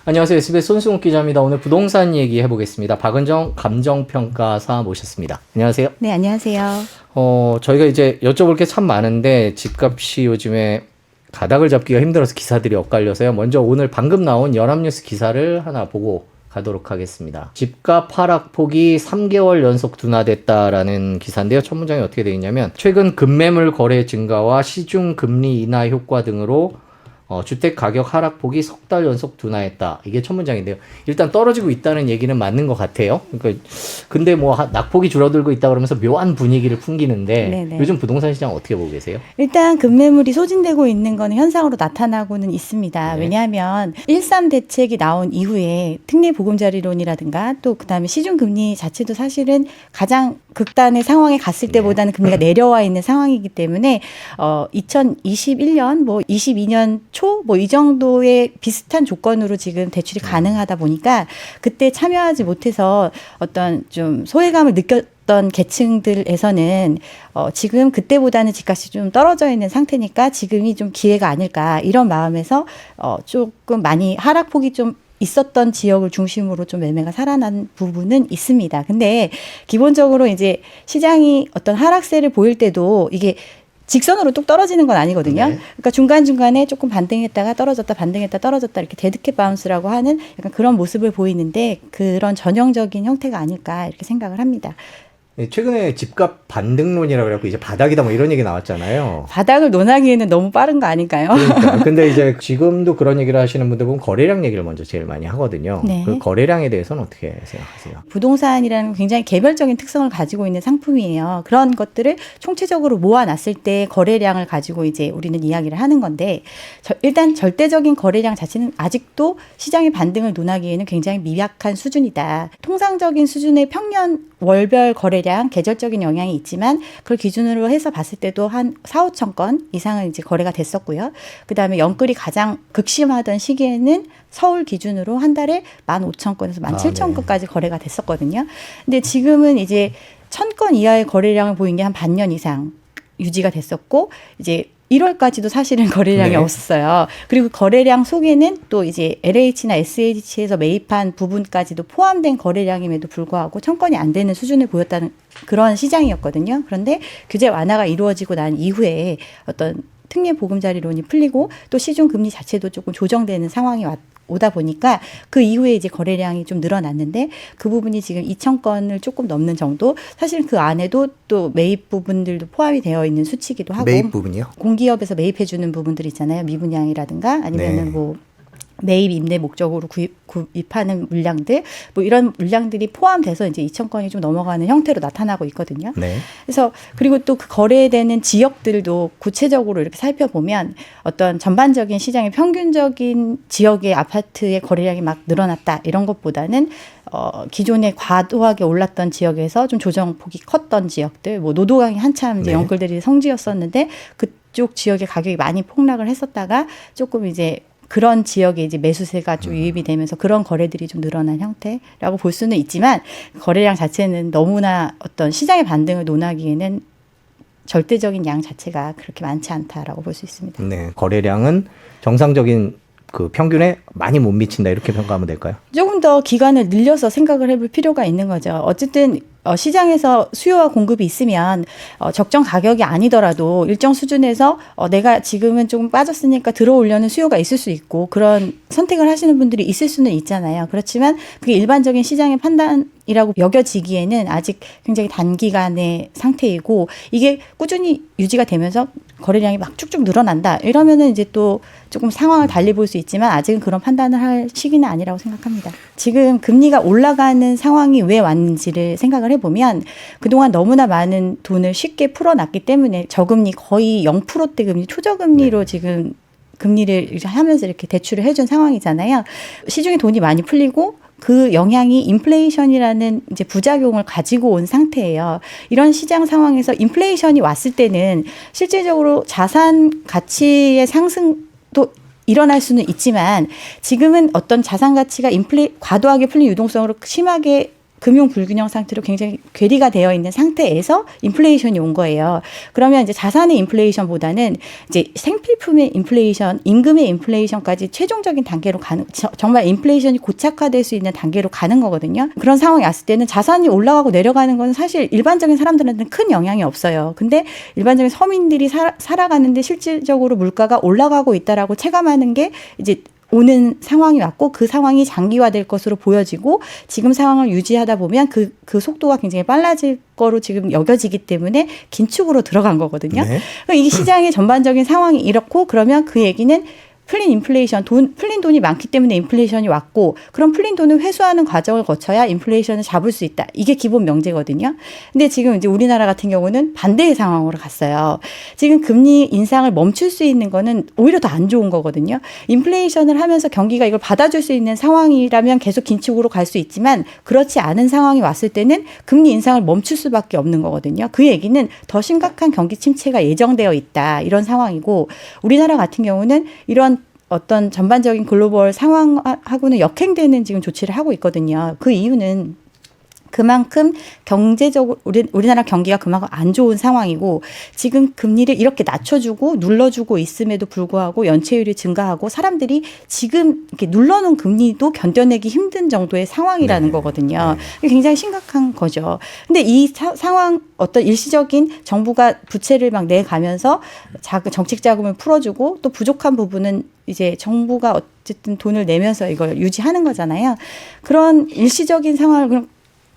안녕하세요. SBS 손승욱 기자입니다. 오늘 부동산 얘기 해보겠습니다. 박은정 감정평가사 모셨습니다. 안녕하세요. 네, 안녕하세요. 저희가 이제 여쭤볼 게 참 많은데 집값이 요즘에 가닥을 잡기가 힘들어서 기사들이 엇갈려서요. 먼저 오늘 방금 나온 연합뉴스 기사를 하나 보고 가도록 하겠습니다. 집값 하락폭이 3개월 연속 둔화됐다라는 기사인데요. 첫 문장이 어떻게 되어 있냐면 최근 급매물 거래 증가와 시중 금리 인하 효과 등으로 주택 가격 하락폭이 석 달 연속 둔화했다. 이게 첫 문장인데요. 일단 떨어지고 있다는 얘기는 맞는 것 같아요. 그러니까 근데 뭐 낙폭이 줄어들고 있다 그러면서 묘한 분위기를 풍기는데 네네. 요즘 부동산 시장 어떻게 보고 계세요? 일단 급매물이 소진되고 있는 거는 현상으로 나타나고는 있습니다. 네. 왜냐하면 1.3 대책이 나온 이후에 특례 보금자리론이라든가 또 그다음에 시중금리 자체도 사실은 가장 극단의 상황에 갔을 때보다는 금리가 내려와 있는 상황이기 때문에 2021년 뭐 22년 초 뭐 이 정도의 비슷한 조건으로 지금 대출이 가능하다 보니까 그때 참여하지 못해서 어떤 좀 소외감을 느꼈던 계층들에서는 지금 그때보다는 집값이 좀 떨어져 있는 상태니까 지금이 좀 기회가 아닐까 이런 마음에서 조금 많이 하락폭이 좀 있었던 지역을 중심으로 좀 매매가 살아난 부분은 있습니다. 근데 기본적으로 이제 시장이 어떤 하락세를 보일 때도 이게 직선으로 뚝 떨어지는 건 아니거든요. 네. 그러니까 중간중간에 조금 반등했다가 떨어졌다 반등했다 떨어졌다 이렇게 데드캣 바운스라고 하는 약간 그런 모습을 보이는데 그런 전형적인 형태가 아닐까 이렇게 생각을 합니다. 최근에 집값 반등론이라고 그래갖고 이제 바닥이다 뭐 이런 얘기 나왔잖아요. 바닥을 논하기에는 너무 빠른 거 아닐까요? 그러니까. 근데 이제 지금도 그런 얘기를 하시는 분들 보면 거래량 얘기를 먼저 제일 많이 하거든요. 네. 그 거래량에 대해서는 어떻게 생각하세요? 부동산이라는 굉장히 개별적인 특성을 가지고 있는 상품이에요. 그런 것들을 총체적으로 모아놨을 때 거래량을 가지고 이제 우리는 이야기를 하는 건데 일단 절대적인 거래량 자체는 아직도 시장의 반등을 논하기에는 굉장히 미약한 수준이다. 통상적인 수준의 평년 월별 거래량, 계절적인 영향이 있지만 그걸 기준으로 해서 봤을 때도 한 4, 5천 건 이상은 이제 거래가 됐었고요. 그다음에 연끌이 가장 극심하던 시기에는 서울 기준으로 한 달에 15,000건에서 17,000건까지 거래가 됐었거든요. 근데 지금은 이제 1,000건 이하의 거래량을 보인 게 한 반년 이상 유지가 됐었고 이제 1월까지도 사실은 거래량이 네. 없어요. 그리고 거래량 속에는 또 이제 LH나 SH에서 매입한 부분까지도 포함된 거래량임에도 불구하고 1,000건이 안 되는 수준을 보였다는 그런 시장이었거든요. 그런데 규제 완화가 이루어지고 난 이후에 어떤 특례 보금자리론이 풀리고 또 시중 금리 자체도 조금 조정되는 상황이 오다 보니까 그 이후에 이제 거래량이 좀 늘어났는데 그 부분이 지금 2,000건을 조금 넘는 정도. 사실 그 안에도 또 매입 부분들도 포함이 되어 있는 수치이기도 하고. 매입 부분이요? 공기업에서 매입해 주는 부분들 있잖아요. 미분양이라든가 아니면은 네. 뭐 매입 임대 목적으로 구입하는 물량들 뭐 이런 물량들이 포함돼서 이제 2,000건이 좀 넘어가는 형태로 나타나고 있거든요. 네. 그래서 그리고 또 그 거래되는 지역들도 구체적으로 이렇게 살펴보면 어떤 전반적인 시장의 평균적인 지역의 아파트의 거래량이 막 늘어났다 이런 것보다는 기존에 과도하게 올랐던 지역에서 좀 조정폭이 컸던 지역들, 뭐 노도강이 한참 이제 네. 연끌들이 성지였었는데 그쪽 지역의 가격이 많이 폭락을 했었다가 조금 이제 그런 지역에 이제 매수세가 좀 유입이 되면서 그런 거래들이 좀 늘어난 형태라고 볼 수는 있지만 거래량 자체는 너무나 어떤 시장의 반등을 논하기에는 절대적인 양 자체가 그렇게 많지 않다라고 볼 수 있습니다. 네. 거래량은 정상적인 그 평균에 많이 못 미친다 이렇게 평가하면 될까요? 조금 더 기간을 늘려서 생각을 해볼 필요가 있는 거죠. 어쨌든 시장에서 수요와 공급이 있으면 적정 가격이 아니더라도 일정 수준에서 내가 지금은 조금 빠졌으니까 들어오려는 수요가 있을 수 있고 그런 선택을 하시는 분들이 있을 수는 있잖아요. 그렇지만 그게 일반적인 시장의 판단이라고 여겨지기에는 아직 굉장히 단기간의 상태이고 이게 꾸준히 유지가 되면서 거래량이 막 쭉쭉 늘어난다. 이러면은 이제 또 조금 상황을 달리 볼 수 있지만 아직은 그런 판단을 할 시기는 아니라고 생각합니다. 지금 금리가 올라가는 상황이 왜 왔는지를 생각을 해보면 그동안 너무나 많은 돈을 쉽게 풀어놨기 때문에 저금리 거의 0%대 금리, 초저금리로 지금 금리를 하면서 이렇게 대출을 해준 상황이잖아요. 시중에 돈이 많이 풀리고 그 영향이 인플레이션이라는 이제 부작용을 가지고 온 상태예요. 이런 시장 상황에서 인플레이션이 왔을 때는 실질적으로 자산 가치의 상승도 일어날 수는 있지만 지금은 어떤 자산 가치가 과도하게 풀린 유동성으로 심하게 금융 불균형 상태로 굉장히 괴리가 되어 있는 상태에서 인플레이션이 온 거예요. 그러면 이제 자산의 인플레이션보다는 이제 생필품의 인플레이션, 임금의 인플레이션까지 최종적인 단계로 가는, 정말 인플레이션이 고착화될 수 있는 단계로 가는 거거든요. 그런 상황이 왔을 때는 자산이 올라가고 내려가는 건 사실 일반적인 사람들한테는 큰 영향이 없어요. 근데 일반적인 서민들이 살아가는데 실질적으로 물가가 올라가고 있다라고 체감하는 게 이제 오는 상황이 왔고 그 상황이 장기화될 것으로 보여지고 지금 상황을 유지하다 보면 그 속도가 굉장히 빨라질 거로 지금 여겨지기 때문에 긴축으로 들어간 거거든요. 네. 그러니까 이 시장의 전반적인 상황이 이렇고 그러면 그 얘기는 풀린 인플레이션, 풀린 돈이 많기 때문에 인플레이션이 왔고 그럼 풀린 돈을 회수하는 과정을 거쳐야 인플레이션을 잡을 수 있다. 이게 기본 명제거든요. 근데 지금 이제 우리나라 같은 경우는 반대의 상황으로 갔어요. 지금 금리 인상을 멈출 수 있는 거는 오히려 더 안 좋은 거거든요. 인플레이션을 하면서 경기가 이걸 받아줄 수 있는 상황이라면 계속 긴축으로 갈 수 있지만 그렇지 않은 상황이 왔을 때는 금리 인상을 멈출 수밖에 없는 거거든요. 그 얘기는 더 심각한 경기 침체가 예정되어 있다. 이런 상황이고 우리나라 같은 경우는 이런 어떤 전반적인 글로벌 상황하고는 역행되는 지금 조치를 하고 있거든요. 그 이유는 그만큼 경제적으로 우리나라 경기가 그만큼 안 좋은 상황이고 지금 금리를 이렇게 낮춰주고 눌러주고 있음에도 불구하고 연체율이 증가하고 사람들이 지금 이렇게 눌러놓은 금리도 견뎌내기 힘든 정도의 상황이라는 거거든요. 굉장히 심각한 거죠. 근데 이 상황 어떤 일시적인 정부가 부채를 막 내가면서 정책 자금을 풀어주고 또 부족한 부분은 이제 정부가 어쨌든 돈을 내면서 이걸 유지하는 거잖아요. 그런 일시적인 상황을 그럼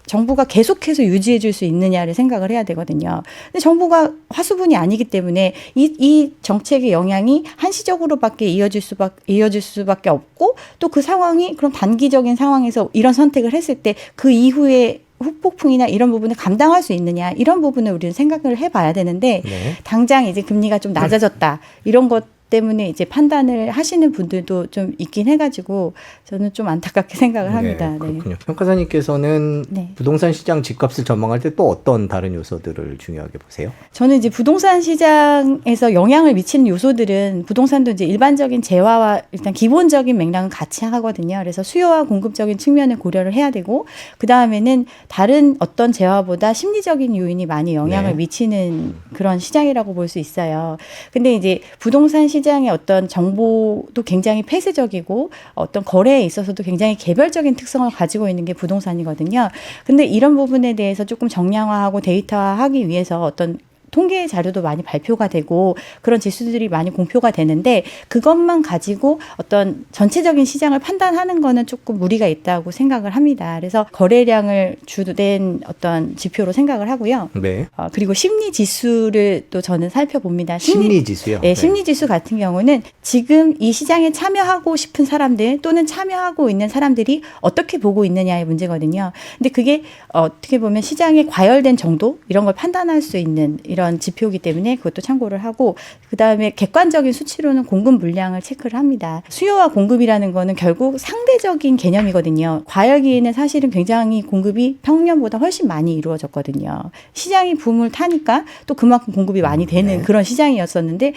정부가 계속해서 유지해 줄 수 있느냐를 생각을 해야 되거든요. 근데 정부가 화수분이 아니기 때문에 이 정책의 영향이 한시적으로밖에 이어질 수밖에 없고 또 그 상황이 그럼 단기적인 상황에서 이런 선택을 했을 때 그 이후에 후폭풍이나 이런 부분을 감당할 수 있느냐 이런 부분을 우리는 생각을 해봐야 되는데 당장 이제 금리가 좀 낮아졌다 이런 것 때문에 이제 판단을 하시는 분들도 좀 있긴 해가지고 저는 좀 안타깝게 생각을 합니다. 그렇군요. 평가사님께서는 네. 부동산 시장 집값을 전망할 때 또 어떤 다른 요소들을 중요하게 보세요? 저는 이제 부동산 시장에서 영향을 미치는 요소들은 부동산도 이제 일반적인 재화와 일단 기본적인 맥락은 같이 하거든요. 그래서 수요와 공급적인 측면을 고려를 해야 되고 그 다음에는 다른 어떤 재화보다 심리적인 요인이 많이 영향을 미치는 그런 시장이라고 볼 수 있어요. 근데 이제 부동산 시장의 어떤 정보도 굉장히 폐쇄적이고 어떤 거래에 있어서도 굉장히 개별적인 특성을 가지고 있는 게 부동산이거든요. 근데 이런 부분에 대해서 조금 정량화하고 데이터화하기 위해서 어떤 통계 자료도 많이 발표가 되고 그런 지수들이 많이 공표가 되는데 그것만 가지고 어떤 전체적인 시장을 판단하는 거는 조금 무리가 있다고 생각을 합니다. 그래서 거래량을 주된 어떤 지표로 생각을 하고요. 네. 그리고 심리 지수를 또 저는 살펴봅니다. 심리 지수요? 네, 심리 지수 같은 경우는 지금 이 시장에 참여하고 싶은 사람들 또는 참여하고 있는 사람들이 어떻게 보고 있느냐의 문제거든요. 근데 그게 어떻게 보면 시장에 과열된 정도 이런 걸 판단할 수 있는 이런 지표이기 때문에 그것도 참고를 하고 그다음에 객관적인 수치로는 공급 물량을 체크를 합니다. 수요와 공급이라는 거는 결국 상대적인 개념이거든요. 과열기에는 사실은 굉장히 공급이 평년보다 훨씬 많이 이루어졌거든요. 시장이 붐을 타니까 또 그만큼 공급이 많이 되는 그런 시장이었었는데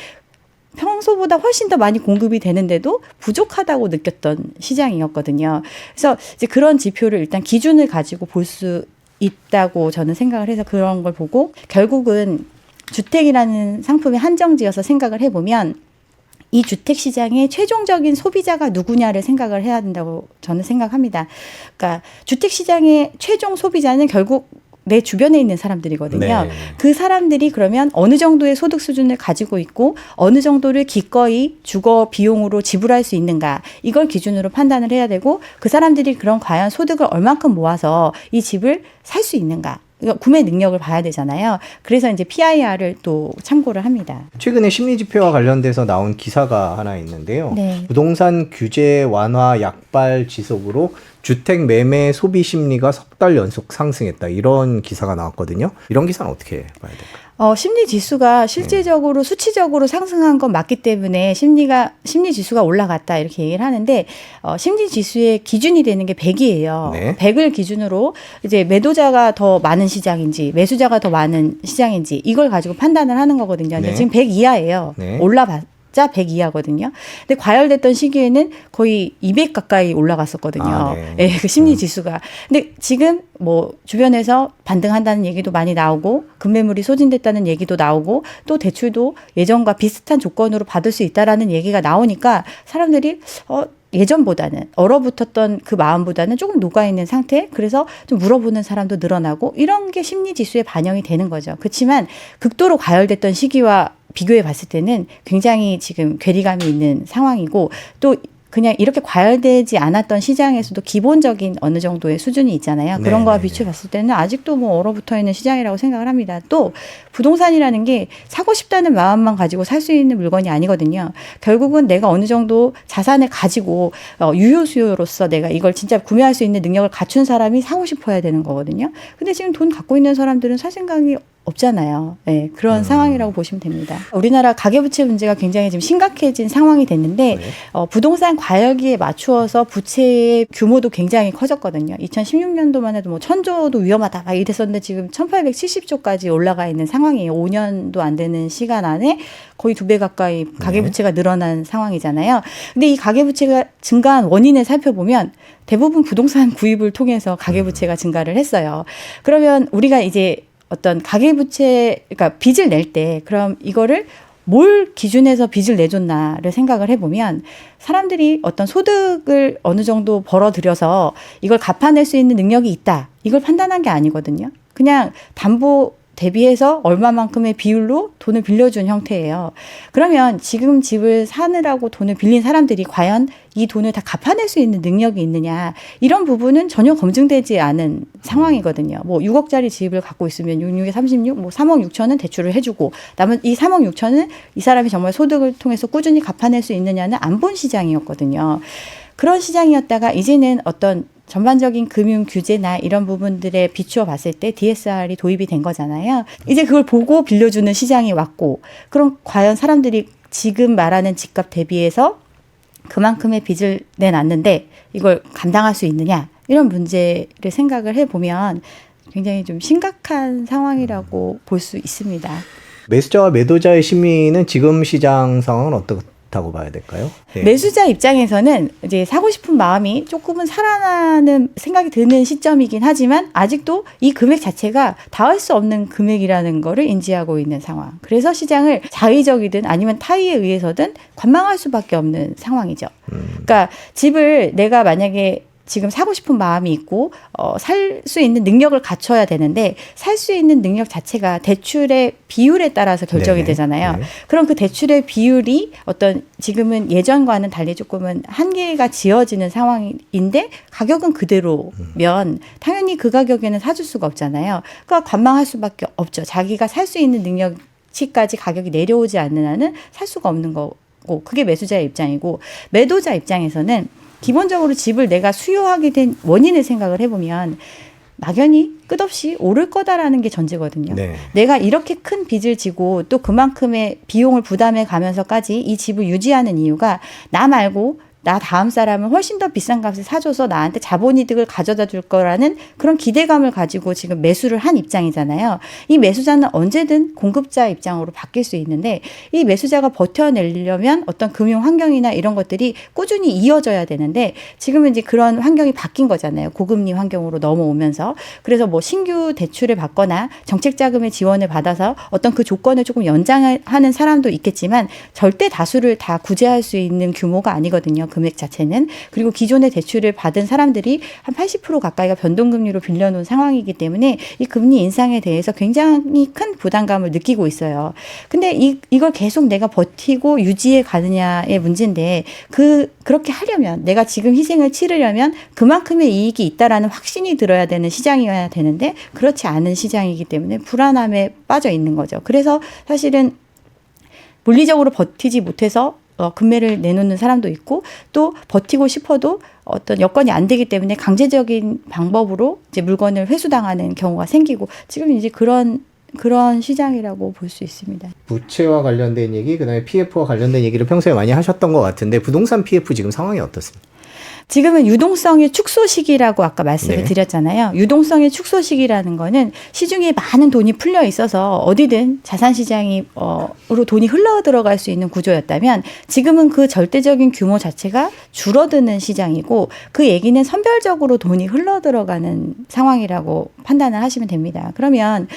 평소보다 훨씬 더 많이 공급이 되는데도 부족하다고 느꼈던 시장이었거든요. 그래서 이제 그런 지표를 일단 기준을 가지고 볼 수 있다고 저는 생각을 해서 그런 걸 보고 결국은 주택이라는 상품이 한정지어서 생각을 해보면 이 주택 시장의 최종적인 소비자가 누구냐를 생각을 해야 된다고 저는 생각합니다. 그러니까 주택 시장의 최종 소비자는 결국 내 주변에 있는 사람들이거든요. 네. 그 사람들이 그러면 어느 정도의 소득 수준을 가지고 있고 어느 정도를 기꺼이 주거 비용으로 지불할 수 있는가 이걸 기준으로 판단을 해야 되고 그 사람들이 그런 과연 소득을 얼만큼 모아서 이 집을 살 수 있는가 구매 능력을 봐야 되잖아요. 그래서 이제 PIR을 또 참고를 합니다. 최근에 심리 지표와 관련돼서 나온 기사가 하나 있는데요. 네. 부동산 규제 완화 약발 지속으로 주택 매매 소비 심리가 석 달 연속 상승했다. 이런 기사가 나왔거든요. 이런 기사는 어떻게 봐야 될까요? 심리 지수가 실질적으로 수치적으로 상승한 건 맞기 때문에 심리 지수가 올라갔다 이렇게 얘기를 하는데 심리 지수의 기준이 되는 게 100이에요. 네. 100을 기준으로 이제 매도자가 더 많은 시장인지 매수자가 더 많은 시장인지 이걸 가지고 판단을 하는 거거든요. 근데 네. 지금 100 이하예요. 네. 적자 100 이하거든요. 근데 과열됐던 시기에는 거의 200 가까이 올라갔었거든요. 아, 네. 그 심리 지수가. 근데 지금 뭐 주변에서 반등한다는 얘기도 많이 나오고 급매물이 소진됐다는 얘기도 나오고 또 대출도 예전과 비슷한 조건으로 받을 수 있다라는 얘기가 나오니까 사람들이 예전보다는 얼어붙었던 그 마음보다는 조금 녹아있는 상태. 그래서 좀 물어보는 사람도 늘어나고 이런 게 심리 지수에 반영이 되는 거죠. 그렇지만 극도로 과열됐던 시기와 비교해 봤을 때는 굉장히 지금 괴리감이 있는 상황이고 또 그냥 이렇게 과열되지 않았던 시장에서도 기본적인 어느 정도의 수준이 있잖아요. 그런 거와 비추어 봤을 때는 아직도 뭐 얼어붙어 있는 시장이라고 생각을 합니다. 또 부동산이라는 게 사고 싶다는 마음만 가지고 살 수 있는 물건이 아니거든요. 결국은 내가 어느 정도 자산을 가지고 유효 수요로서 내가 이걸 진짜 구매할 수 있는 능력을 갖춘 사람이 사고 싶어야 되는 거거든요. 근데 지금 돈 갖고 있는 사람들은 살 생각이 없잖아요. 네, 그런 상황이라고 보시면 됩니다. 우리나라 가계부채 문제가 굉장히 지금 심각해진 상황이 됐는데 부동산 과열기에 맞추어서 부채의 규모도 굉장히 커졌거든요. 2016년도만 해도 뭐 1000조도 위험하다 막 이랬었는데 지금 1870조까지 올라가 있는 상황이에요. 5년도 안 되는 시간 안에 거의 2배 가까이 가계부채가 늘어난 상황이잖아요. 근데 이 가계부채가 증가한 원인을 살펴보면 대부분 부동산 구입을 통해서 가계부채가 증가를 했어요. 그러면 우리가 이제 어떤 가계부채, 그러니까 빚을 낼 때 그럼 이거를 뭘 기준에서 빚을 내줬나를 생각을 해보면 사람들이 어떤 소득을 어느 정도 벌어들여서 이걸 갚아낼 수 있는 능력이 있다. 이걸 판단한 게 아니거든요. 그냥 담보 대비해서 얼마만큼의 비율로 돈을 빌려준 형태예요. 그러면 지금 집을 사느라고 돈을 빌린 사람들이 과연 이 돈을 다 갚아낼 수 있는 능력이 있느냐 이런 부분은 전혀 검증되지 않은 상황이거든요. 뭐 6억짜리 집을 갖고 있으면 66에 36, 뭐 3억 6천은 대출을 해주고 남은 이 3억 6천은 이 사람이 정말 소득을 통해서 꾸준히 갚아낼 수 있느냐는 안 본 시장이었거든요. 그런 시장이었다가 이제는 어떤 전반적인 금융 규제나 이런 부분들에 비추어 봤을 때 DSR이 도입이 된 거잖아요. 이제 그걸 보고 빌려주는 시장이 왔고 그럼 과연 사람들이 지금 말하는 집값 대비해서 그만큼의 빚을 내놨는데 이걸 감당할 수 있느냐 이런 문제를 생각을 해보면 굉장히 좀 심각한 상황이라고 볼 수 있습니다. 매수자와 매도자의 심리는 지금 시장 상황은 어떻다고 봐야 될까요? 네. 매수자 입장에서는 이제 사고 싶은 마음이 조금은 살아나는 생각이 드는 시점이긴 하지만 아직도 이 금액 자체가 닿을 수 없는 금액이라는 거를 인지하고 있는 상황. 그래서 시장을 자의적이든 아니면 타의에 의해서든 관망할 수밖에 없는 상황이죠. 그러니까 집을 내가 만약에 지금 사고 싶은 마음이 있고 살 수 있는 능력을 갖춰야 되는데 살 수 있는 능력 자체가 대출의 비율에 따라서 결정이 네네. 되잖아요. 네. 그럼 그 대출의 비율이 어떤 지금은 예전과는 달리 조금은 한계가 지어지는 상황인데 가격은 그대로면 당연히 그 가격에는 사줄 수가 없잖아요. 그러니까 관망할 수밖에 없죠. 자기가 살 수 있는 능력치까지 가격이 내려오지 않는 한은 살 수가 없는 거고 그게 매수자의 입장이고 매도자 입장에서는 기본적으로 집을 내가 수요하게 된 원인을 생각을 해보면 막연히 끝없이 오를 거다라는 게 전제거든요. 네. 내가 이렇게 큰 빚을 지고 또 그만큼의 비용을 부담해 가면서까지 이 집을 유지하는 이유가 나 말고 나 다음 사람은 훨씬 더 비싼 값에 사줘서 나한테 자본이득을 가져다 줄 거라는 그런 기대감을 가지고 지금 매수를 한 입장이잖아요. 이 매수자는 언제든 공급자 입장으로 바뀔 수 있는데 이 매수자가 버텨내려면 어떤 금융 환경이나 이런 것들이 꾸준히 이어져야 되는데 지금은 이제 그런 환경이 바뀐 거잖아요. 고금리 환경으로 넘어오면서. 그래서 뭐 신규 대출을 받거나 정책 자금의 지원을 받아서 어떤 그 조건을 조금 연장하는 사람도 있겠지만 절대 다수를 다 구제할 수 있는 규모가 아니거든요. 금액 자체는. 그리고 기존의 대출을 받은 사람들이 한 80% 가까이가 변동금리로 빌려놓은 상황이기 때문에 이 금리 인상에 대해서 굉장히 큰 부담감을 느끼고 있어요. 근데 이걸 계속 내가 버티고 유지해 가느냐의 문제인데 그렇게 하려면 내가 지금 희생을 치르려면 그만큼의 이익이 있다라는 확신이 들어야 되는 시장이어야 되는데 그렇지 않은 시장이기 때문에 불안함에 빠져 있는 거죠. 그래서 사실은 물리적으로 버티지 못해서 금매를 내놓는 사람도 있고 또 버티고 싶어도 어떤 여건이 안 되기 때문에 강제적인 방법으로 이제 물건을 회수당하는 경우가 생기고 지금 이제 그런 시장이라고 볼 수 있습니다. 부채와 관련된 얘기, 그다음에 PF와 관련된 얘기를 평소에 많이 하셨던 것 같은데 부동산 PF 지금 상황이 어떻습니까? 지금은 유동성의 축소 시기라고 아까 말씀을 네. 드렸잖아요. 유동성의 축소 시기라는 거는 시중에 많은 돈이 풀려 있어서 어디든 자산 시장이 으로 돈이 흘러 들어갈 수 있는 구조였다면 지금은 그 절대적인 규모 자체가 줄어드는 시장이고 그 얘기는 선별적으로 돈이 흘러 들어가는 상황이라고 판단을 하시면 됩니다. 그러면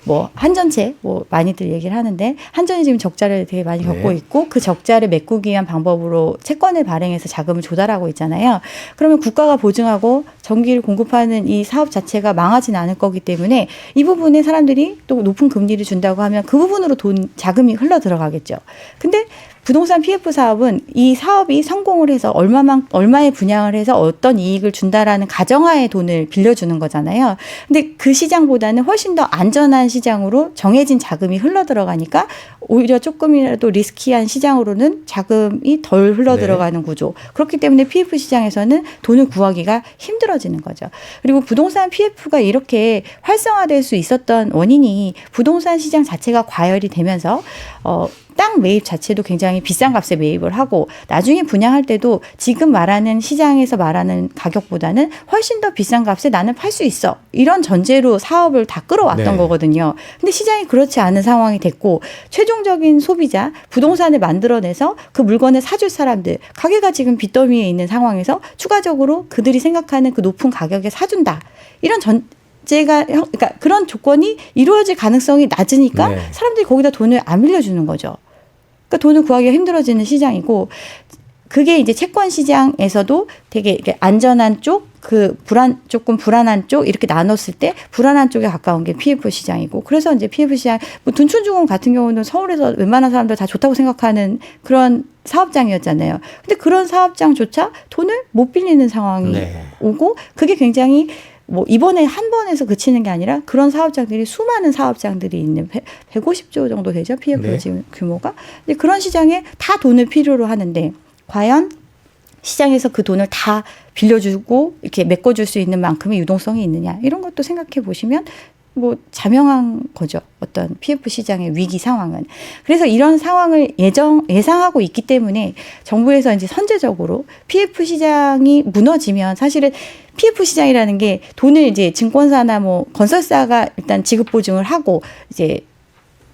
뭐 한전채 뭐 많이들 얘기를 하는데 한전이 지금 적자를 되게 많이 겪고 네. 있고 그 적자를 메꾸기 위한 방법으로 채권을 발행해서 자금을 조달하고 있잖아요. 그러면 국가가 보증하고 전기를 공급하는 이 사업 자체가 망하지는 않을 거기 때문에 이 부분에 사람들이 또 높은 금리를 준다고 하면 그 부분으로 자금이 흘러 들어가겠죠. 근데 부동산 PF 사업은 이 사업이 성공을 해서 얼마의 분양을 해서 어떤 이익을 준다라는 가정하에 돈을 빌려주는 거잖아요. 근데 그 시장보다는 훨씬 더 안전한 시장으로 정해진 자금이 흘러 들어가니까 오히려 조금이라도 리스키한 시장으로는 자금이 덜 흘러 들어가는 구조. 그렇기 때문에 PF 시장에서는 돈을 구하기가 힘들어지는 거죠. 그리고 부동산 PF가 이렇게 활성화될 수 있었던 원인이 부동산 시장 자체가 과열이 되면서 땅 매입 자체도 굉장히 비싼 값에 매입을 하고 나중에 분양할 때도 지금 말하는 시장에서 말하는 가격보다는 훨씬 더 비싼 값에 나는 팔 수 있어. 이런 전제로 사업을 다 끌어왔던 네. 거거든요. 근데 시장이 그렇지 않은 상황이 됐고 최종적인 소비자, 부동산을 만들어내서 그 물건을 사줄 사람들, 가게가 지금 빚더미에 있는 상황에서 추가적으로 그들이 생각하는 그 높은 가격에 사준다. 이런 그러니까 그런 조건이 이루어질 가능성이 낮으니까 네. 사람들이 거기다 돈을 안 빌려주는 거죠. 그러니까 돈을 구하기가 힘들어지는 시장이고 그게 이제 채권 시장에서도 되게 이렇게 안전한 쪽, 조금 불안한 쪽 이렇게 나눴을 때 불안한 쪽에 가까운 게 PF 시장이고 그래서 이제 PF 시장, 뭐 둔촌주공 같은 경우는 서울에서 웬만한 사람들 다 좋다고 생각하는 그런 사업장이었잖아요. 근데 그런 사업장조차 돈을 못 빌리는 상황이 네. 오고 그게 굉장히 뭐 이번에 한 번에서 그치는 게 아니라 그런 사업장들이 수많은 사업장들이 있는 150조 정도 되죠. PF 네. 지금 규모가. 근데 그런 시장에 다 돈을 필요로 하는데 과연 시장에서 그 돈을 다 빌려주고 이렇게 메꿔줄 수 있는 만큼의 유동성이 있느냐 이런 것도 생각해 보시면 뭐 자명한 거죠. 어떤 PF 시장의 위기 상황은. 그래서 이런 상황을 예상하고 있기 때문에 정부에서 이제 선제적으로 PF 시장이 무너지면 사실은 PF 시장이라는 게 돈을 이제 증권사나 뭐 건설사가 일단 지급 보증을 하고 이제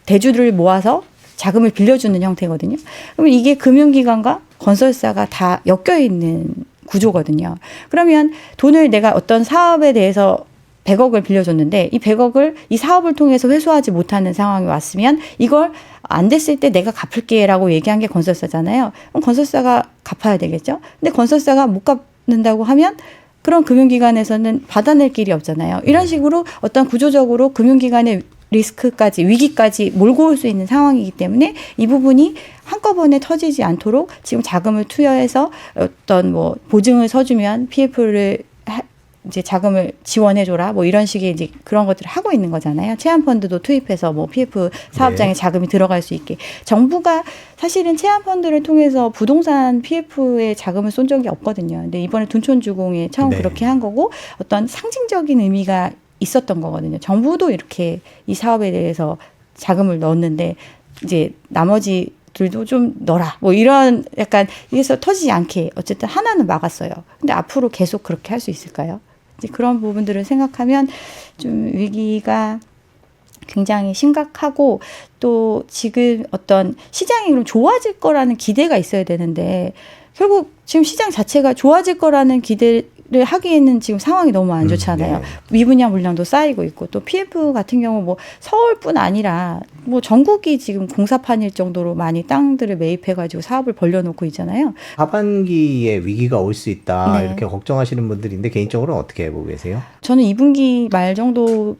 대주를 모아서 자금을 빌려주는 형태거든요. 그러면 이게 금융기관과 건설사가 다 엮여 있는 구조거든요. 그러면 돈을 내가 어떤 사업에 대해서 100억을 빌려줬는데 이 100억을 이 사업을 통해서 회수하지 못하는 상황이 왔으면 이걸 안 됐을 때 내가 갚을게라고 얘기한 게 건설사잖아요. 그럼 건설사가 갚아야 되겠죠. 근데 건설사가 못 갚는다고 하면 그런 금융기관에서는 받아낼 길이 없잖아요. 이런 식으로 어떤 구조적으로 금융기관의 리스크까지 위기까지 몰고 올 수 있는 상황이기 때문에 이 부분이 한꺼번에 터지지 않도록 지금 자금을 투여해서 어떤 뭐 보증을 서주면 PF를 이제 자금을 지원해줘라 뭐 이런 식의 이제 그런 것들을 하고 있는 거잖아요. 체험펀드도 투입해서 뭐 PF 사업장에 네. 자금이 들어갈 수 있게 정부가 사실은 체험펀드를 통해서 부동산 PF에 자금을 쏜 적이 없거든요. 근데 이번에 둔촌주공에 처음 네. 그렇게 한 거고 어떤 상징적인 의미가 있었던 거거든요. 정부도 이렇게 이 사업에 대해서 자금을 넣었는데 이제 나머지 들도 좀 넣어라. 뭐 이런 약간 이래서 터지지 않게 어쨌든 하나는 막았어요. 근데 앞으로 계속 그렇게 할 수 있을까요? 이제 그런 부분들을 생각하면 좀 위기가 굉장히 심각하고 또 지금 어떤 시장이 그럼 좋아질 거라는 기대가 있어야 되는데 결국 지금 시장 자체가 좋아질 거라는 기대를 하기에는 지금 상황이 너무 안 좋잖아요. 네. 미분양 물량도 쌓이고 있고 또 PF 같은 경우 뭐 서울뿐 아니라 뭐 전국이 지금 공사판일 정도로 많이 땅들을 매입해가지고 사업을 벌려놓고 있잖아요. 하반기에 위기가 올 수 있다 네. 이렇게 걱정하시는 분들인데 개인적으로 어떻게 보고 계세요? 저는 2분기 말 정도는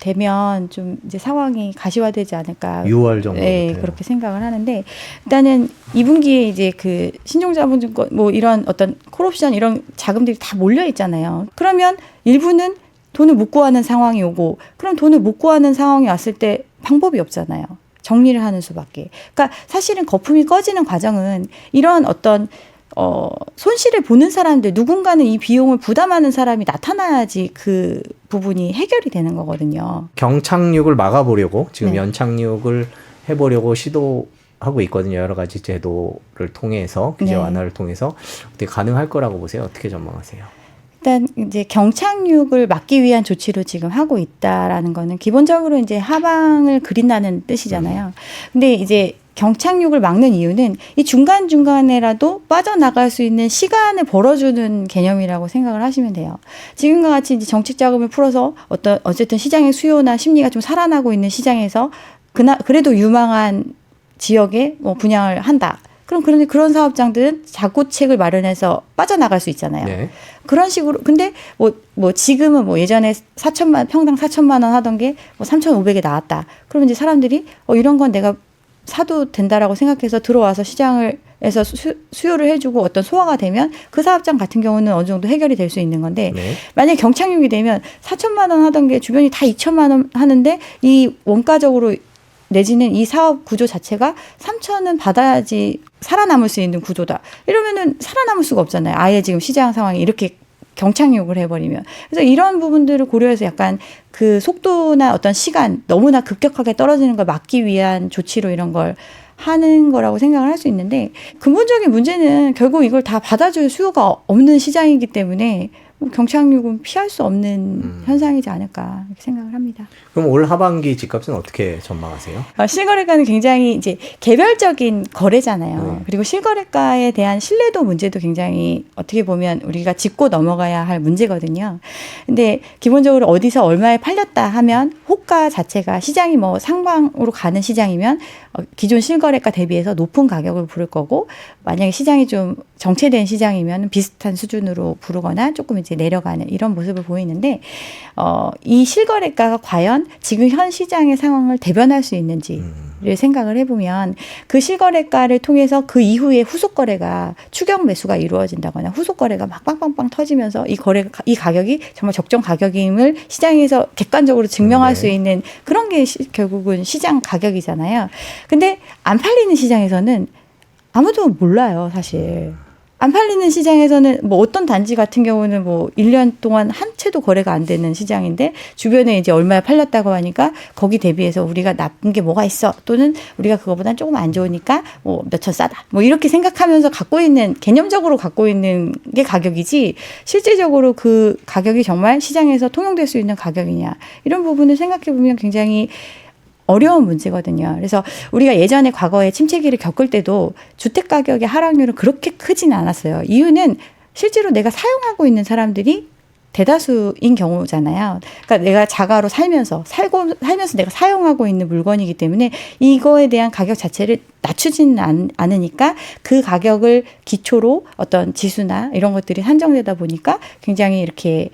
되면 좀 이제 상황이 가시화되지 않을까. 6월 정도. 네, 그렇게 생각을 하는데 일단은 2분기에 이제 그 신종자본증권 뭐 이런 어떤 콜옵션 이런 자금들이 다 몰려 있잖아요. 그러면 일부는 돈을 못 구하는 상황이 오고 그럼 돈을 못 구하는 상황이 왔을 때 방법이 없잖아요. 정리를 하는 수밖에. 그러니까 사실은 거품이 꺼지는 과정은 이런 어떤 손실을 보는 사람들, 누군가는 이 비용을 부담하는 사람이 나타나야지 그 부분이 해결이 되는 거거든요. 경착륙을 막아보려고 지금 네. 연착륙을 해보려고 시도하고 하고 있거든요. 여러 가지 제도를 통해서 규제 네. 완화를 통해서 어떻게 가능할 거라고 보세요? 어떻게 전망하세요? 일단 이제 경착륙을 막기 위한 조치로 지금 하고 있다라는 거는 기본적으로 이제 하방을 그린다는 뜻이잖아요. 근데 이제 경착륙을 막는 이유는 이 중간중간에라도 빠져나갈 수 있는 시간을 벌어주는 개념이라고 생각을 하시면 돼요. 지금과 같이 이제 정책 자금을 풀어서 어쨌든 시장의 수요나 심리가 좀 살아나고 있는 시장에서 그래도 유망한 지역에 뭐 분양을 한다. 그런데 그런 사업장들은 자구책을 마련해서 빠져나갈 수 있잖아요. 네. 그런 식으로. 근데 뭐 지금은 뭐 예전에 평당 4천만 원 하던 게 뭐 3,500에 나왔다. 그러면 이제 사람들이 이런 건 내가 사도 된다라고 생각해서 들어와서 시장에서 수요를 해주고 어떤 소화가 되면 그 사업장 같은 경우는 어느 정도 해결이 될 수 있는 건데 네. 만약에 경착륙이 되면 4천만 원 하던 게 주변이 다 2천만 원 하는데 이 원가적으로 내지는 이 사업 구조 자체가 3천은 받아야지 살아남을 수 있는 구조다. 이러면은 살아남을 수가 없잖아요. 아예 지금 시장 상황이 이렇게 경착륙을 해버리면. 그래서 이런 부분들을 고려해서 약간 그 속도나 어떤 시간 너무나 급격하게 떨어지는 걸 막기 위한 조치로 이런 걸 하는 거라고 생각을 할 수 있는데 근본적인 문제는 결국 이걸 다 받아줄 수요가 없는 시장이기 때문에 경착륙은 피할 수 없는 현상이지 않을까 이렇게 생각을 합니다. 그럼 올 하반기 집값은 어떻게 전망하세요? 실거래가는 굉장히 이제 개별적인 거래잖아요. 네. 그리고 실거래가에 대한 신뢰도 문제도 굉장히 어떻게 보면 우리가 짚고 넘어가야 할 문제거든요. 근데 기본적으로 어디서 얼마에 팔렸다 하면 호가 자체가 시장이 뭐 상방으로 가는 시장이면 기존 실거래가 대비해서 높은 가격을 부를 거고 만약에 시장이 좀 정체된 시장이면 비슷한 수준으로 부르거나 조금 이제 내려가는 이런 모습을 보이는데 이 실거래가가 과연 지금 현 시장의 상황을 대변할 수 있는지를 생각을 해보면 그 실거래가를 통해서 그 이후에 후속 거래가 추격 매수가 이루어진다거나 후속 거래가 막 빵빵빵 터지면서 이 가격이 정말 적정 가격임을 시장에서 객관적으로 증명할 네. 수 있는 그런 게 결국은 시장 가격이잖아요. 근데 안 팔리는 시장에서는 아무도 몰라요, 사실. 안 팔리는 시장에서는 뭐 어떤 단지 같은 경우는 뭐 1년 동안 한 채도 거래가 안 되는 시장인데 주변에 이제 얼마에 팔렸다고 하니까 거기 대비해서 우리가 나쁜 게 뭐가 있어 또는 우리가 그거보단 조금 안 좋으니까 뭐 몇천 싸다 뭐 이렇게 생각하면서 개념적으로 갖고 있는 게 가격이지 실질적으로 그 가격이 정말 시장에서 통용될 수 있는 가격이냐 이런 부분을 생각해 보면 굉장히 어려운 문제거든요. 그래서 우리가 예전에 과거에 침체기를 겪을 때도 주택 가격의 하락률은 그렇게 크지는 않았어요. 이유는 실제로 내가 사용하고 있는 사람들이 대다수인 경우잖아요. 그러니까 내가 자가로 살면서 내가 사용하고 있는 물건이기 때문에 이거에 대한 가격 자체를 낮추지는 않으니까 그 가격을 기초로 어떤 지수나 이런 것들이 산정되다 보니까 굉장히 이렇게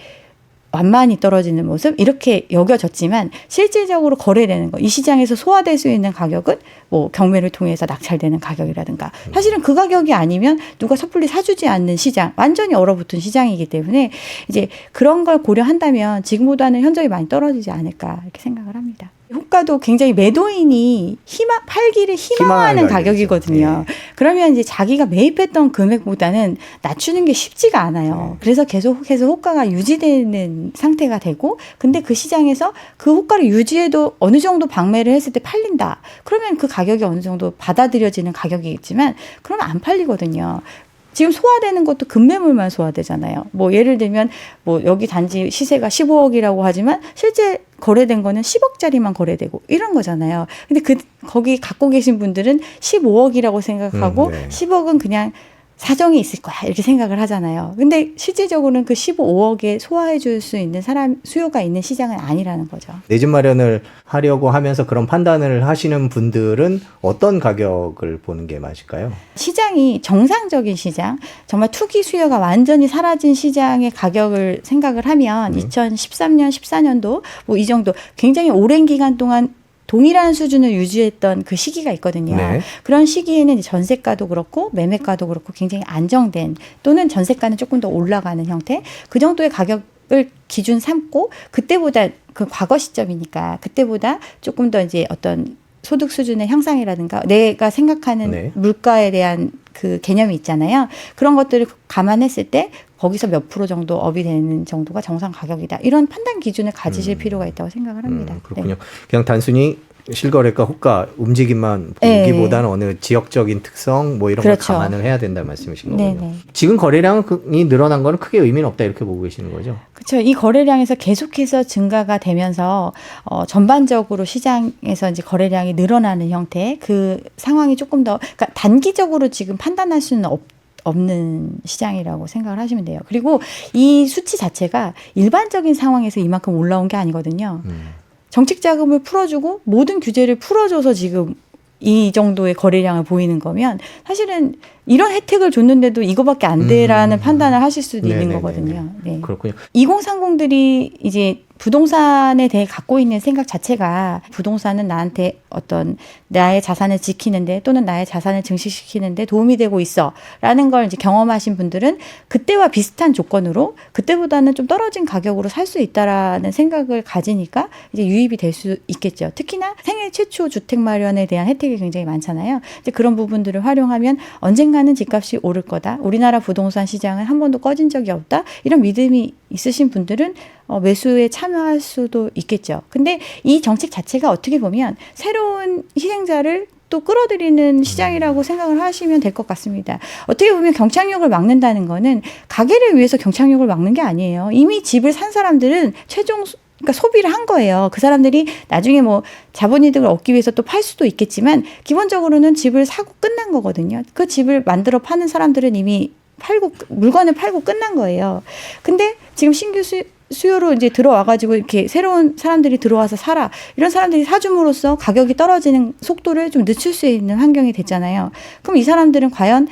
완만히 떨어지는 모습 이렇게 여겨졌지만 실질적으로 거래되는 거 이 시장에서 소화될 수 있는 가격은 뭐 경매를 통해서 낙찰되는 가격이라든가 사실은 그 가격이 아니면 누가 섣불리 사주지 않는 시장 완전히 얼어붙은 시장이기 때문에 이제 그런 걸 고려한다면 지금보다는 현저히 많이 떨어지지 않을까 이렇게 생각을 합니다. 호가도 굉장히 매도인이 팔기를 희망하는 가격이거든요. 네. 그러면 이제 자기가 매입했던 금액보다는 낮추는 게 쉽지가 않아요. 그래서 계속해서 호가가 유지되는 상태가 되고 근데 그 시장에서 그 호가를 유지해도 어느 정도 방매를 했을 때 팔린다. 그러면 그 가격이 어느 정도 받아들여지는 가격이겠지만 그러면 안 팔리거든요. 지금 소화되는 것도 급매물만 소화되잖아요. 뭐 예를 들면 뭐 여기 단지 시세가 15억이라고 하지만 실제 거래된 거는 10억짜리만 거래되고 이런 거잖아요. 근데 거기 갖고 계신 분들은 15억이라고 생각하고 네. 10억은 그냥 사정이 있을 거야 이렇게 생각을 하잖아요. 근데 실질적으로는 그 15억에 소화해 줄 수 있는 수요가 있는 시장은 아니라는 거죠. 내 집 마련을 하려고 하면서 그런 판단을 하시는 분들은 어떤 가격을 보는 게 맞을까요? 시장이 정상적인 시장, 정말 투기 수요가 완전히 사라진 시장의 가격을 생각을 하면 2013년, 14년도 뭐 이 정도 굉장히 오랜 기간 동안 동일한 수준을 유지했던 그 시기가 있거든요. 네. 그런 시기에는 전세가도 그렇고 매매가도 그렇고 굉장히 안정된 또는 전세가는 조금 더 올라가는 형태 그 정도의 가격을 기준 삼고 그때보다 그 과거 시점이니까 그때보다 조금 더 이제 어떤 소득 수준의 향상이라든가 내가 생각하는 네. 물가에 대한 그 개념이 있잖아요. 그런 것들을 감안했을 때 거기서 몇 프로 정도 업이 되는 정도가 정상 가격이다. 이런 판단 기준을 가지실 필요가 있다고 생각을 합니다. 그렇군요. 그냥 단순히 실거래가 호가 움직임만 네. 보기보다는 어느 지역적인 특성 뭐 이런 그렇죠. 걸 감안을 해야 된다는 말씀이신 거군요. 네네. 지금 거래량이 늘어난 거는 크게 의미는 없다 이렇게 보고 계시는 거죠? 그렇죠. 이 거래량에서 계속해서 증가가 되면서 전반적으로 시장에서 이제 거래량이 늘어나는 형태 그 상황이 조금 더 그러니까 단기적으로 지금 판단할 수는 없는 시장이라고 생각을 하시면 돼요. 그리고 이 수치 자체가 일반적인 상황에서 이만큼 올라온 게 아니거든요. 정책 자금을 풀어주고 모든 규제를 풀어줘서 지금 이 정도의 거래량을 보이는 거면 사실은 이런 혜택을 줬는데도 이거밖에 안 돼라는 판단을 하실 수도 있는 네네네네. 거거든요. 네. 그렇군요. 2030들이 이제 부동산에 대해 갖고 있는 생각 자체가 부동산은 나한테 어떤 나의 자산을 지키는데 또는 나의 자산을 증식시키는데 도움이 되고 있어 라는 걸 이제 경험하신 분들은 그때와 비슷한 조건으로 그때보다는 좀 떨어진 가격으로 살 수 있다라는 생각을 가지니까 이제 유입이 될 수 있겠죠. 특히나 생애 최초 주택 마련에 대한 혜택이 굉장히 많잖아요. 이제 그런 부분들을 활용하면 언젠가는 집값이 오를 거다. 우리나라 부동산 시장은 한 번도 꺼진 적이 없다. 이런 믿음이 있으신 분들은 매수에 참여할 수도 있겠죠. 근데 이 정책 자체가 어떻게 보면 새로운 희생자를 또 끌어들이는 시장이라고 생각을 하시면 될 것 같습니다. 어떻게 보면 경착륙을 막는다는 거는 가게를 위해서 경착륙을 막는 게 아니에요. 이미 집을 산 사람들은 그러니까 소비를 한 거예요. 그 사람들이 나중에 뭐 자본이득을 얻기 위해서 또 팔 수도 있겠지만 기본적으로는 집을 사고 끝난 거거든요. 그 집을 만들어 파는 사람들은 이미 물건을 팔고 끝난 거예요. 근데 지금 신규 수요로 이제 들어와가지고 이렇게 새로운 사람들이 들어와서 사라. 이런 사람들이 사줌으로써 가격이 떨어지는 속도를 좀 늦출 수 있는 환경이 됐잖아요. 그럼 이 사람들은 과연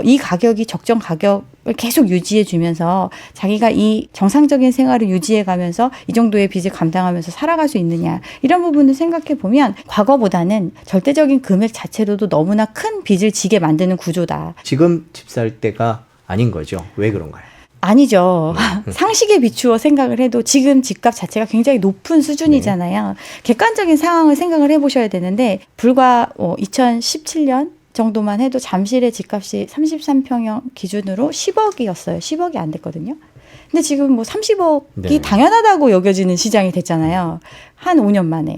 이 가격이 적정 가격을 계속 유지해 주면서 자기가 이 정상적인 생활을 유지해 가면서 이 정도의 빚을 감당하면서 살아갈 수 있느냐. 이런 부분을 생각해 보면 과거보다는 절대적인 금액 자체로도 너무나 큰 빚을 지게 만드는 구조다. 지금 집 살 때가 아닌 거죠. 왜 그런가요? 아니죠. 상식에 비추어 생각을 해도 지금 집값 자체가 굉장히 높은 수준이잖아요. 객관적인 상황을 생각을 해보셔야 되는데 불과 2017년 정도만 해도 잠실의 집값이 33평형 기준으로 10억이었어요. 10억이 안 됐거든요. 근데 지금 뭐 30억이 네. 당연하다고 여겨지는 시장이 됐잖아요. 한 5년 만에.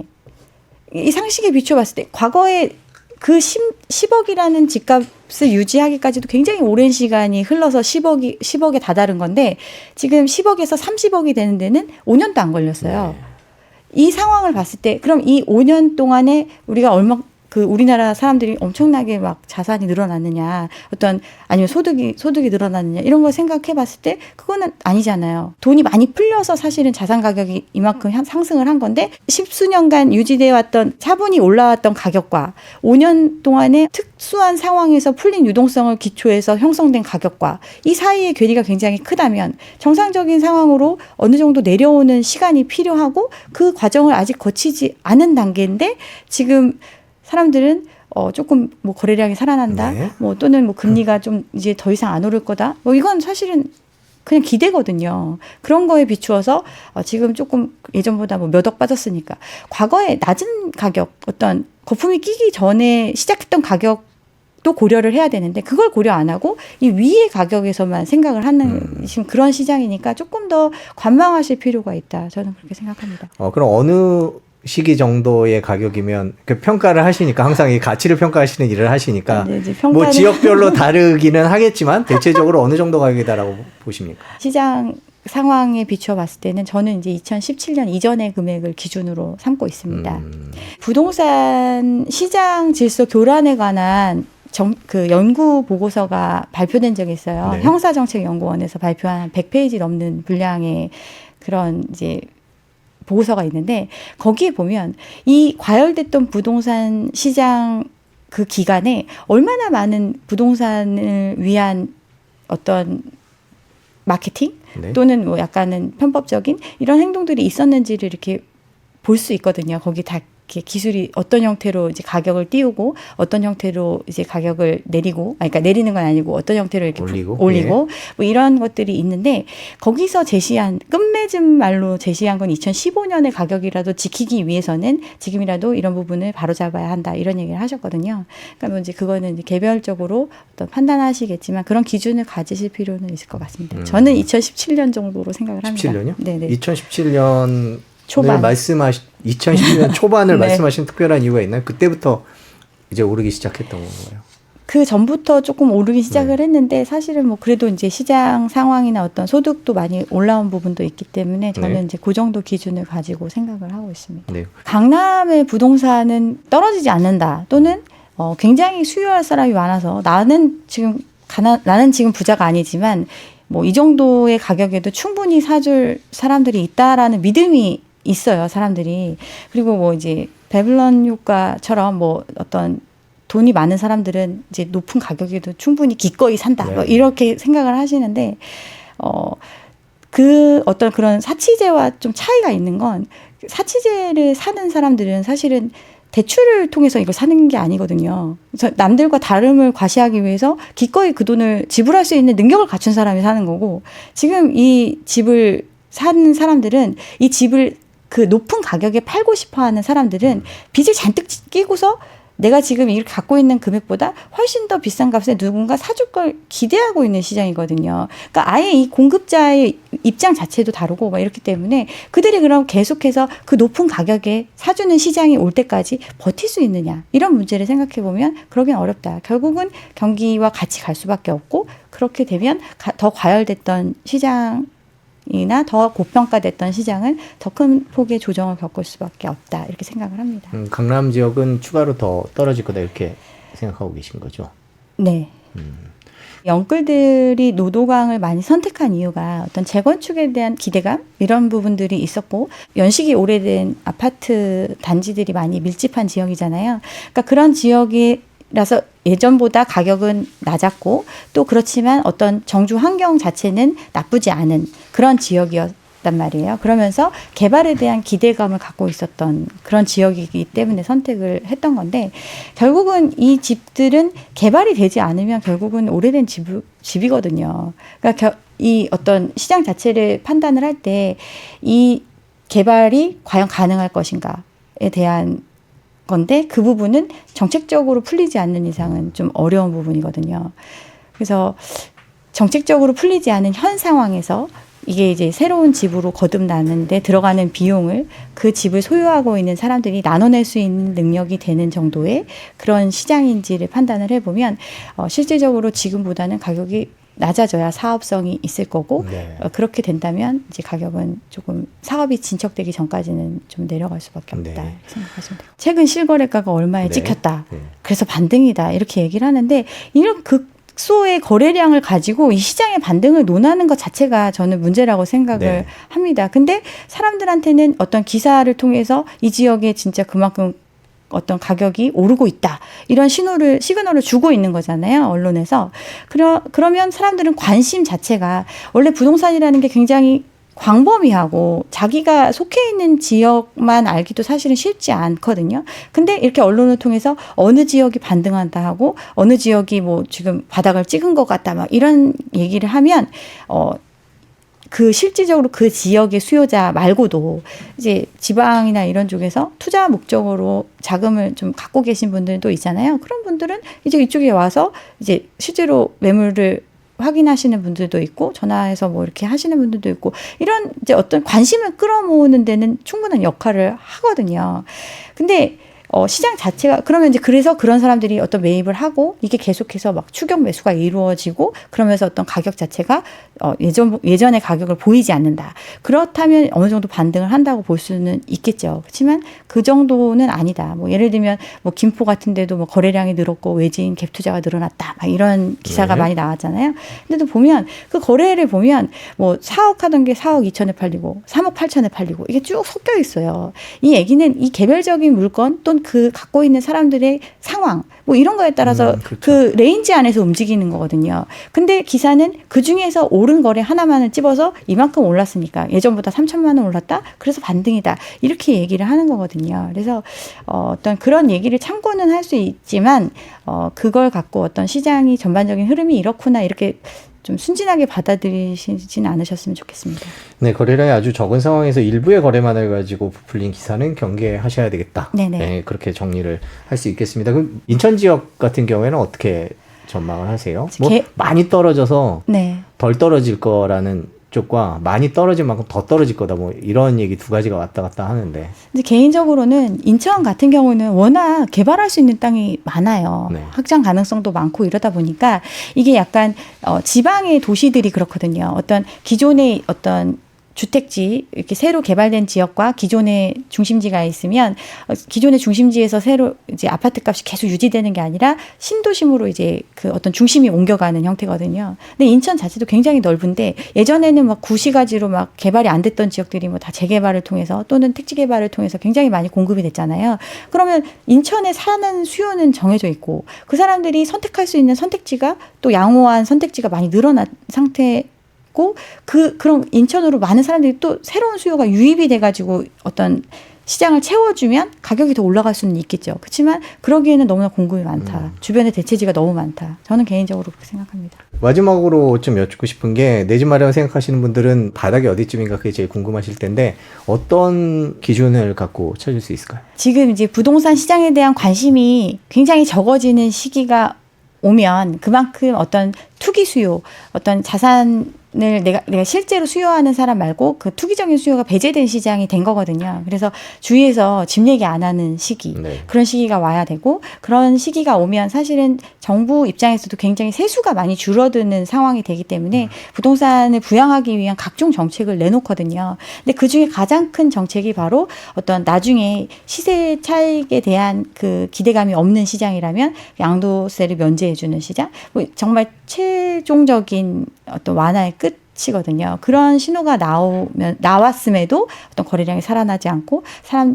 이 상식에 비춰봤을 때 과거에 그 10억이라는 집값을 유지하기까지도 굉장히 오랜 시간이 흘러서 10억에 다다른 건데 지금 10억에서 30억이 되는 데는 5년도 안 걸렸어요. 네. 이 상황을 봤을 때 그럼 이 5년 동안에 우리가 우리나라 사람들이 엄청나게 막 자산이 늘어났느냐, 아니면 소득이 늘어났느냐, 이런 걸 생각해 봤을 때, 그거는 아니잖아요. 돈이 많이 풀려서 사실은 자산 가격이 이만큼 상승을 한 건데, 10수년간 유지되어 왔던 차분히 올라왔던 가격과 5년 동안의 특수한 상황에서 풀린 유동성을 기초해서 형성된 가격과 이 사이의 괴리가 굉장히 크다면, 정상적인 상황으로 어느 정도 내려오는 시간이 필요하고, 그 과정을 아직 거치지 않은 단계인데, 지금 사람들은 조금 뭐 거래량이 살아난다, 네. 뭐 또는 뭐 금리가 좀 이제 더 이상 안 오를 거다, 뭐 이건 사실은 그냥 기대거든요. 그런 거에 비추어서 지금 조금 예전보다 뭐 몇 억 빠졌으니까 과거에 낮은 가격, 어떤 거품이 끼기 전에 시작했던 가격도 고려를 해야 되는데 그걸 고려 안 하고 이 위의 가격에서만 생각을 하는 지금 그런 시장이니까 조금 더 관망하실 필요가 있다. 저는 그렇게 생각합니다. 그럼 어느 시기 정도의 가격이면 그 평가를 하시니까 항상 이 가치를 평가하시는 일을 하시니까 네, 이제 뭐 지역별로 다르기는 하겠지만 대체적으로 어느 정도 가격이다라고 보십니까? 시장 상황에 비추어 봤을 때는 저는 이제 2017년 이전의 금액을 기준으로 삼고 있습니다. 부동산 시장 질서 교란에 관한 그 연구 보고서가 발표된 적이 있어요. 네. 형사정책연구원에서 발표한 100페이지 넘는 분량의 그런 이제 보고서가 있는데 거기에 보면 이 과열됐던 부동산 시장 그 기간에 얼마나 많은 부동산을 위한 어떤 마케팅 네. 또는 뭐 약간은 편법적인 이런 행동들이 있었는지를 이렇게 볼 수 있거든요. 거기 다 이렇게 기술이 어떤 형태로 이제 가격을 띄우고 어떤 형태로 이제 가격을 내리고, 그러니까 내리는 건 아니고 어떤 형태로 이렇게 올리고 뭐 이런 것들이 있는데 거기서 제시한 끝맺음 말로 제시한 건 2015년의 가격이라도 지키기 위해서는 지금이라도 이런 부분을 바로잡아야 한다 이런 얘기를 하셨거든요. 그러니까 뭐 이제 그거는 이제 개별적으로 어떤 판단하시겠지만 그런 기준을 가지실 필요는 있을 것 같습니다. 저는 2017년 정도로 생각을 합니다. 17년요? 네네. 2017년 초반. 2010년 초반을 네. 말씀하신 특별한 이유가 있나요? 그때부터 이제 오르기 시작했던 건가요? 그 전부터 조금 오르기 시작을 네. 했는데 사실은 뭐 그래도 이제 시장 상황이나 어떤 소득도 많이 올라온 부분도 있기 때문에 저는 네. 이제 그 정도 기준을 가지고 생각을 하고 있습니다. 네. 강남의 부동산은 떨어지지 않는다 또는 굉장히 수요할 사람이 많아서 나는 지금 부자가 아니지만 뭐 이 정도의 가격에도 충분히 사줄 사람들이 있다라는 믿음이 있어요, 사람들이. 그리고 뭐 이제 배블런 효과처럼 뭐 어떤 돈이 많은 사람들은 이제 높은 가격에도 충분히 기꺼이 산다. 네. 뭐 이렇게 생각을 하시는데, 그 어떤 그런 사치제와 좀 차이가 있는 건 사치제를 사는 사람들은 사실은 대출을 통해서 이걸 사는 게 아니거든요. 그래서 남들과 다름을 과시하기 위해서 기꺼이 그 돈을 지불할 수 있는 능력을 갖춘 사람이 사는 거고, 지금 이 집을 사는 사람들은 이 집을 그 높은 가격에 팔고 싶어 하는 사람들은 빚을 잔뜩 끼고서 내가 지금 이렇게 갖고 있는 금액보다 훨씬 더 비싼 값에 누군가 사줄 걸 기대하고 있는 시장이거든요. 그러니까 아예 이 공급자의 입장 자체도 다르고 막 이렇기 때문에 그들이 그럼 계속해서 그 높은 가격에 사주는 시장이 올 때까지 버틸 수 있느냐, 이런 문제를 생각해 보면 그러긴 어렵다. 결국은 경기와 같이 갈 수밖에 없고, 그렇게 되면 더 과열됐던 시장 이나 더 고평가됐던 시장은 더 큰 폭의 조정을 겪을 수밖에 없다, 이렇게 생각을 합니다. 강남 지역은 추가로 더 떨어질 거다 이렇게 생각하고 계신 거죠? 네. 영끌들이 노도강을 많이 선택한 이유가 어떤 재건축에 대한 기대감 이런 부분들이 있었고, 연식이 오래된 아파트 단지들이 많이 밀집한 지역이잖아요. 그러니까 그런 지역이라서 예전보다 가격은 낮았고, 또 그렇지만 어떤 정주 환경 자체는 나쁘지 않은 그런 지역이었단 말이에요. 그러면서 개발에 대한 기대감을 갖고 있었던 그런 지역이기 때문에 선택을 했던 건데, 결국은 이 집들은 개발이 되지 않으면 결국은 오래된 집이거든요. 그러니까 이 어떤 시장 자체를 판단을 할 때 이 개발이 과연 가능할 것인가에 대한 건데, 그 부분은 정책적으로 풀리지 않는 이상은 좀 어려운 부분이거든요. 그래서 정책적으로 풀리지 않은 현 상황에서 이게 이제 새로운 집으로 거듭나는데 들어가는 비용을 그 집을 소유하고 있는 사람들이 나눠낼 수 있는 능력이 되는 정도의 그런 시장인지를 판단을 해보면 실질적으로 지금보다는 가격이 낮아져야 사업성이 있을 거고, 네. 그렇게 된다면 이제 가격은 조금 사업이 진척되기 전까지는 좀 내려갈 수밖에 없다, 네. 이렇게 생각하시면 돼요. 최근 실거래가가 얼마에 네. 찍혔다. 네. 그래서 반등이다, 이렇게 얘기를 하는데, 이런 극소의 거래량을 가지고 이 시장의 반등을 논하는 것 자체가 저는 문제라고 생각을 네. 합니다. 근데 사람들한테는 어떤 기사를 통해서 이 지역에 진짜 그만큼 어떤 가격이 오르고 있다, 이런 시그널을 주고 있는 거잖아요, 언론에서. 그러면 사람들은 관심 자체가, 원래 부동산이라는 게 굉장히 광범위하고 자기가 속해 있는 지역만 알기도 사실은 쉽지 않거든요. 근데 이렇게 언론을 통해서 어느 지역이 반등한다 하고 어느 지역이 뭐 지금 바닥을 찍은 것 같다, 막 이런 얘기를 하면 그 실질적으로 그 지역의 수요자 말고도 이제 지방이나 이런 쪽에서 투자 목적으로 자금을 좀 갖고 계신 분들도 있잖아요. 그런 분들은 이제 이쪽에 와서 이제 실제로 매물을 확인하시는 분들도 있고, 전화해서 뭐 이렇게 하시는 분들도 있고, 이런 이제 어떤 관심을 끌어모으는 데는 충분한 역할을 하거든요. 근데 시장 자체가, 그러면 이제 그래서 그런 사람들이 어떤 매입을 하고 이게 계속해서 막 추격 매수가 이루어지고, 그러면서 어떤 가격 자체가 예전의 가격을 보이지 않는다. 그렇다면 어느 정도 반등을 한다고 볼 수는 있겠죠. 그렇지만 그 정도는 아니다. 뭐 예를 들면 뭐 김포 같은 데도 뭐 거래량이 늘었고 외진 갭 투자가 늘어났다, 막 이런 기사가 네. 많이 나왔잖아요. 근데도 보면 그 거래를 보면 뭐 4억 하던 게 4억 2천에 팔리고 3억 8천에 팔리고, 이게 쭉 섞여 있어요. 이 얘기는 이 개별적인 물건 또는 그 갖고 있는 사람들의 상황, 뭐 이런 거에 따라서 그렇죠. 그 레인지 안에서 움직이는 거거든요. 근데 기사는 그 중에서 오른 거래 하나만을 집어서 이만큼 올랐으니까 예전보다 3천만 원 올랐다, 그래서 반등이다, 이렇게 얘기를 하는 거거든요. 그래서 어떤 그런 얘기를 참고는 할 수 있지만 그걸 갖고 어떤 시장이 전반적인 흐름이 이렇구나, 이렇게 좀 순진하게 받아들이시진 않으셨으면 좋겠습니다. 네, 거래량이 아주 적은 상황에서 일부의 거래만을 가지고 부풀린 기사는 경계하셔야 되겠다. 네네. 네, 그렇게 정리를 할 수 있겠습니다. 그럼 인천 지역 같은 경우에는 어떻게 전망을 하세요? 뭐 많이 떨어져서 네. 덜 떨어질 거라는 쪽과 많이 떨어진 만큼 더 떨어질 거다. 뭐 이런 얘기 두 가지가 왔다 갔다 하는데. 근데 개인적으로는 인천 같은 경우는 워낙 개발할 수 있는 땅이 많아요. 네. 확장 가능성도 많고 이러다 보니까 이게 약간 지방의 도시들이 그렇거든요. 어떤 기존의 어떤 주택지 이렇게 새로 개발된 지역과 기존의 중심지가 있으면 기존의 중심지에서 새로 이제 아파트 값이 계속 유지되는 게 아니라 신도심으로 이제 그 어떤 중심이 옮겨가는 형태거든요. 근데 인천 자체도 굉장히 넓은데 예전에는 막 구시가지로 막 개발이 안 됐던 지역들이 뭐 다 재개발을 통해서 또는 택지 개발을 통해서 굉장히 많이 공급이 됐잖아요. 그러면 인천에 사는 수요는 정해져 있고 그 사람들이 선택할 수 있는 선택지가 또 양호한 선택지가 많이 늘어난 상태. 그런 인천으로 많은 사람들이 또 새로운 수요가 유입이 돼가지고 어떤 시장을 채워주면 가격이 더 올라갈 수는 있겠죠. 그렇지만 그러기에는 너무나 공급이 많다. 주변에 대체지가 너무 많다. 저는 개인적으로 그렇게 생각합니다. 마지막으로 좀 여쭙고 싶은 게 내 집 마련 생각하시는 분들은 바닥이 어디쯤인가 그게 제일 궁금하실 텐데 어떤 기준을 갖고 찾을 수 있을까요? 지금 이제 부동산 시장에 대한 관심이 굉장히 적어지는 시기가 오면 그만큼 어떤 투기 수요, 어떤 자산을 내가 실제로 수요하는 사람 말고 그 투기적인 수요가 배제된 시장이 된 거거든요. 그래서 주위에서 집 얘기 안 하는 시기, 네. 그런 시기가 와야 되고 그런 시기가 오면 사실은 정부 입장에서도 굉장히 세수가 많이 줄어드는 상황이 되기 때문에 부동산을 부양하기 위한 각종 정책을 내놓거든요. 근데 그중에 가장 큰 정책이 바로 어떤 나중에 시세 차익에 대한 그 기대감이 없는 시장이라면 양도세를 면제해주는 시장, 뭐 정말 최종적인 어떤 완화의 끝이거든요. 그런 신호가 나왔음에도 어떤 거래량이 살아나지 않고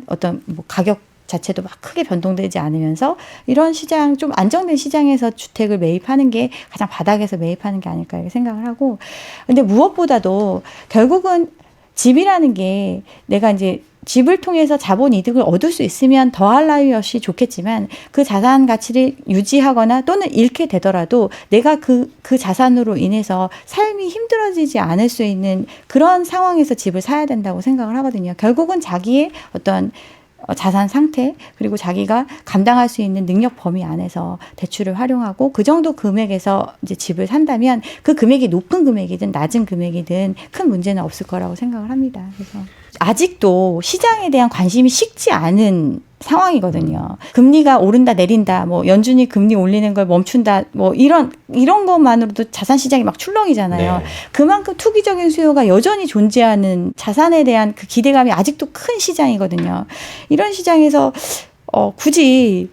어떤 뭐 가격 자체도 막 크게 변동되지 않으면서 이런 시장 좀 안정된 시장에서 주택을 매입하는 게 가장 바닥에서 매입하는 게 아닐까 이렇게 생각을 하고, 근데 무엇보다도 결국은 집이라는 게 내가 이제 집을 통해서 자본 이득을 얻을 수 있으면 더할 나위 없이 좋겠지만 그 자산 가치를 유지하거나 또는 잃게 되더라도 내가 그 자산으로 인해서 삶이 힘들어지지 않을 수 있는 그런 상황에서 집을 사야 된다고 생각을 하거든요. 결국은 자기의 어떤 자산 상태 그리고 자기가 감당할 수 있는 능력 범위 안에서 대출을 활용하고 그 정도 금액에서 이제 집을 산다면 그 금액이 높은 금액이든 낮은 금액이든 큰 문제는 없을 거라고 생각을 합니다. 그래서 아직도 시장에 대한 관심이 식지 않은 상황이거든요. 금리가 오른다 내린다, 뭐 연준이 금리 올리는 걸 멈춘다, 뭐 이런 것만으로도 자산 시장이 막 출렁이잖아요. 네. 그만큼 투기적인 수요가 여전히 존재하는 자산에 대한 그 기대감이 아직도 큰 시장이거든요. 이런 시장에서 굳이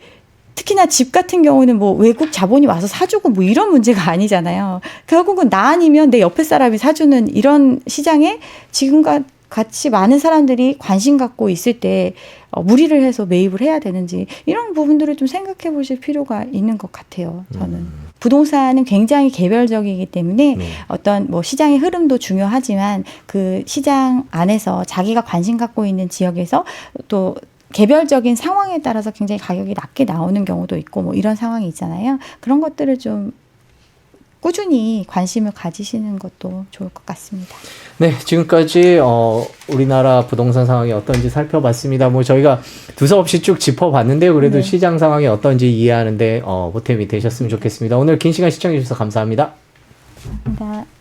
특히나 집 같은 경우는 뭐 외국 자본이 와서 사주고 뭐 이런 문제가 아니잖아요. 결국은 나 아니면 내 옆에 사람이 사주는 이런 시장에 지금과 같이 많은 사람들이 관심 갖고 있을 때 무리를 해서 매입을 해야 되는지 이런 부분들을 좀 생각해 보실 필요가 있는 것 같아요. 저는 부동산은 굉장히 개별적이기 때문에 어떤 뭐 시장의 흐름도 중요하지만 그 시장 안에서 자기가 관심 갖고 있는 지역에서 또 개별적인 상황에 따라서 굉장히 가격이 낮게 나오는 경우도 있고 뭐 이런 상황이 있잖아요. 그런 것들을 좀 꾸준히 관심을 가지시는 것도 좋을 것 같습니다. 네, 지금까지 우리나라 부동산 상황이 어떤지 살펴봤습니다. 뭐 저희가 두서없이 쭉 짚어봤는데요. 그래도 네. 시장 상황이 어떤지 이해하는데 보탬이 되셨으면 좋겠습니다. 오늘 긴 시간 시청해 주셔서 감사합니다. 감사합니다.